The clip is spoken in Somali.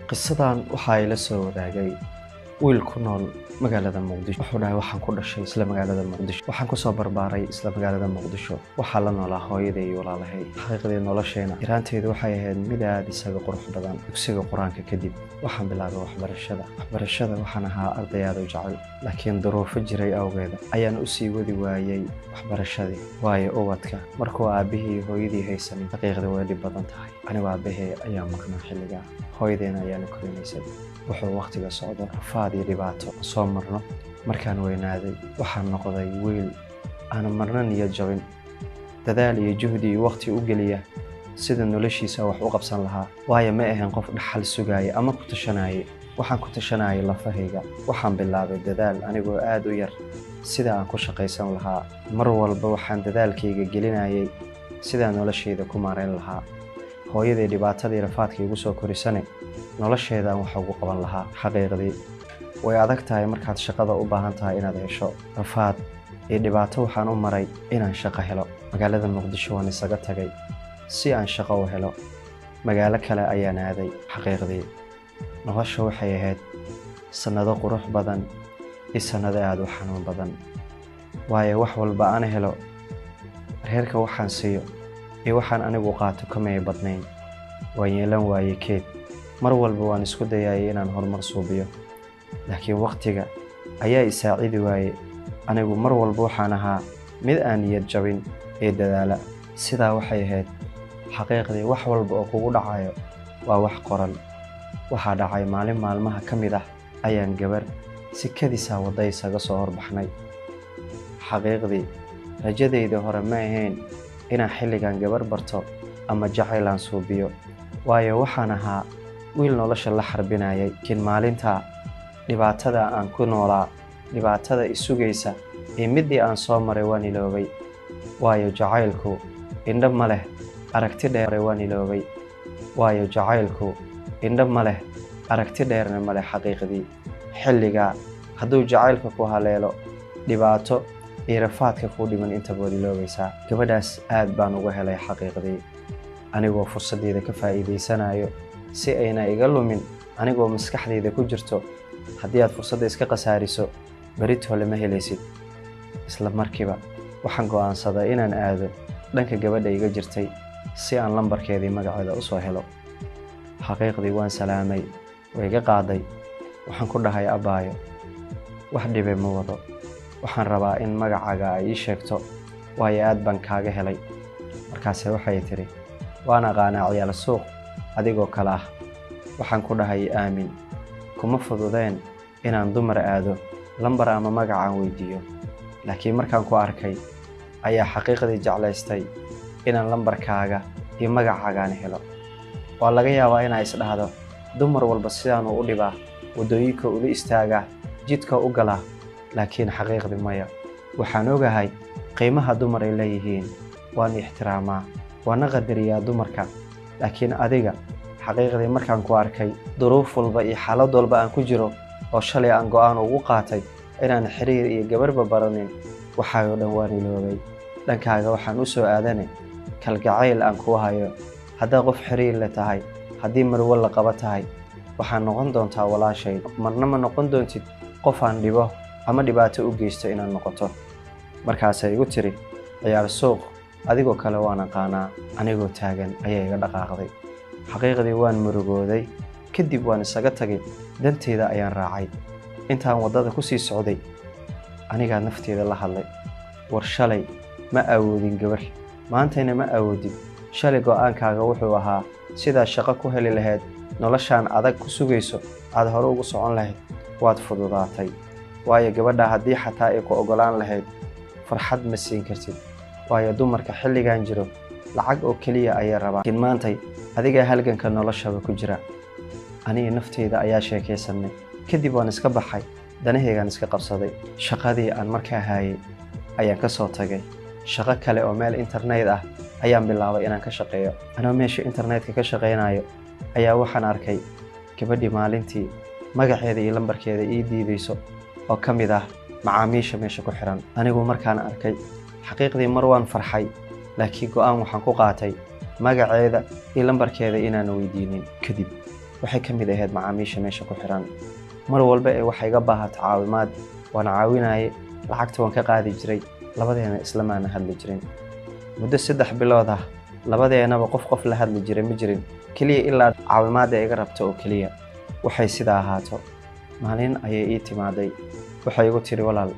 qisadan waxa ay la soo wadaagay wiil ku nool magaalada Muqdisho. Wuxuu dhahay waxaan ku dhashay isla magaalada Muqdisho. Waxaan ku soo barbaaray isla magaalada Muqdisho. Waxaa la noolaa hooyaday iyo walaalahay. Xaqiiqdii nolosheena yaraanteedu waxay ahayd mid aad isaga qurux badan. Dugsiga Quraanka kadib waxaan bilaabay waxbarashada. Waxaan ahaa arday aad u jecel, laakiin duruufo jiray awgeed ayaan u sii wadi waayay waxbarashadii. Waayo ubadka markuu aabihii iyo hooyadii haysan xaqiiqdii way dhib badan tahay. Anigu aabahey ayaa maqnaa xilligaa. Hooyadeena ayaana korinaysay. Wuxuu waqtiga socdo rafaad iyo dhibaato soo marno. Markaan weynaaday waxaan noqday wiil aan marna niyad jabin, dadaal iyo juhdi iyo waqti u geliya sida noloshiisa wax u qabsan lahaa. Waayo ma ahayn qof dhaxal sugaya ama ku tashanaya. Waxaan ku tashanayay lafahayga. Waxaan bilaabay dadaal anigoo aad u yar sida aan ku shaqaysan lahaa. Mar walba waxaan dadaalkayga gelinayay sida noloshayda ku maareyn lahaa. Hooyaday dhibaatadii rafaadka igu soo korisane nolosheeda wax ugu qaban lahaa. Xaqiiqdii way adag tahay markaad shaqada u baahan tahay inaad hesho. Rafaad iyo dhibaato waxaan u maray inaan shaqo helo. Magaalada Muqdisho waan isaga tagay si aan shaqo u helo. Magaalo kale ayaan aaday. Xaqiiqdii nolosha waxay ahayd sanado qurux badan iyo sanado aad u xanuun badan. Waayo wax walba aan helo, reerka waxaan siiyo iyo waxaan anigu qaato kama ay badnayn. Waan yeelan waayay keed. Mar walba waan isku dayay inaan horumar suubiyo, laakiin waqtiga ayaa i saacidi waayay. Anigu mar walba waxaan ahaa mid aan niyad jabin ee dadaala. Sidaa waxay ahayd. Xaqiiqdii wax walba oo kugu dhacayo waa wax qoran. Waxaa dhacay maalin maalmaha ka mid ah ayaan gabar si kadis ah wadda isaga soo horbaxnay. Xaqiiqdii rajadayda hore ma ahayn inaan xilligan gabar barto ama jacayl aan suubiyo. Waayo waxaan ahaa wiil nolosha la xarbinayay. Laakiin maalinta dhibaatada aan ku noolaa, dhibaatada isugaysa ee midii aan soo maray waan iloobay. Waayo jacaylku indho ma leh, aragti dheer waan iloobay. Waayo jacaylku indho ma leh, aragti dheerna ma leh. Xaqiiqdii xilligaa hadduu jacaylka ku haleelo, dhibaato iyo rafaadka ku dhiman inta baad iloobaysaa. Gabadhaas aad baan uga helay. Xaqiiqdii anigoo fursaddeeda ka faa'iidaysanayo si ayna iga lumin, anigoo maskaxdayda ku jirto haddii aad fursadda iska qasaariso berito lama helaysid. Isla markiiba waxaan go'aansaday inaan aado dhanka gabadha iga jirtay si aan lambarkeedii magaceeda u soo helo. Xaqiiqdii waan salaamay, way iga qaaday. Waxaan ku dhahay abaayo, wax dhibe ma wado. Waxaan rabaa in magacaaga ay ii sheegto, waayo aad baan kaaga helay. Markaase waxay tiri, waan aqaanaa ciyaal suuq adigoo kale ah. Waxaan ku dhahay aamin, kuma fududeen inaan dumar aado lambar ama magacaan weydiiyo. Laakiin markaan ku arkay ayaa xaqiiqdii jeclaystay inaan lambarkaaga iyo magacaagaan helo. Waa laga yaabaa inay isdhahdo dumar walba sidaanu u dhibaa, wadooyinka ula istaagaa, jidka u galaa. Laakiin xaqiiqdii maya. Waxaan ogahay qiimaha dumar ay leeyihiin. Waan ixtiraamaa, waana qadariyaa dumarka. Laakiin adiga xaqiiqdii markaan ku arkay duruuf walba iyo xaalad walba aan ku jiro oo shalay aan go'aan ugu qaatay inaan xiriir iyo gabarba baranin, waxaayoo dhan waan iloobay. Dhankaaga waxaan u soo aadanay kalgacayl aan kuu hayo. Haddaa qof xiriir leh tahay, haddii marwo la qaba tahay, waxaan noqon doontaa walaashay. Marna ma noqon doontid qof aan dhibo ama dhibaato u geysto inaad noqoto. Markaasay igu tiri, ciyaal suuq adigoo kale waan aqaanaa. Anigoo taagan ayaa iga dhaqaaqday. Xaqiiqdii waan murugooday. Kadib waan isaga tagay. Danteeda ayaan raacay. Intaan waddada ku sii socday anigaa nafteeda la hadlay. War shalay ma awoodin gabar, maantayna ma awoodin. Shalay go'aankaaga wuxuu ahaa sidaa shaqo ku heli lahayd, noloshaan adag ku sugayso aad hore ugu socon lahayd. Waad fududaatay. Waayo gabadha haddii xataa ay ku ogolaan lahayd farxad ma siin kartid. Waayo dumarka xilligan jiro lacag oo keliya ayay rabaan. Laakiin maantay adiga halganka noloshaba ku jira. Aniga nafteyda ayaa sheekaysanay. Kadib waan iska baxay, danahaygaan iska qabsaday. Shaqadii aan markaa hayay ayaan ka soo tagay. Shaqo kale oo meel internet ah ayaan bilaabay inaan ka shaqeeyo. Anoo meesha internetka ka shaqeynayo ayaa waxaan arkay gabadhii maalintii magaceeda iyo lambarkeeda ii diidayso oo ka mid ah macaamiisha meesha ku xiran. Anigu markaan arkay xaqiiqdii mar waan farxay, laakiin go'aan waxaan ku qaatay magaceeda iyo lambarkeeda inaan weydiinin. Kadib waxay ka mid ahayd macaamiisha meesha ku xiran mar walba ee waxay iga baahato caawimaad waan caawinayay lacagta waan ka qaadi jiray labadeena isla maana hadli jirin muddo 3 bilood ah labadeenaba qof la hadli jiray ma jirin kaliya ilaa caawimaad ay iga rabto oo kaliya waxay sida ahaato maalin ayay ii timaaday waxay igu tiri walaal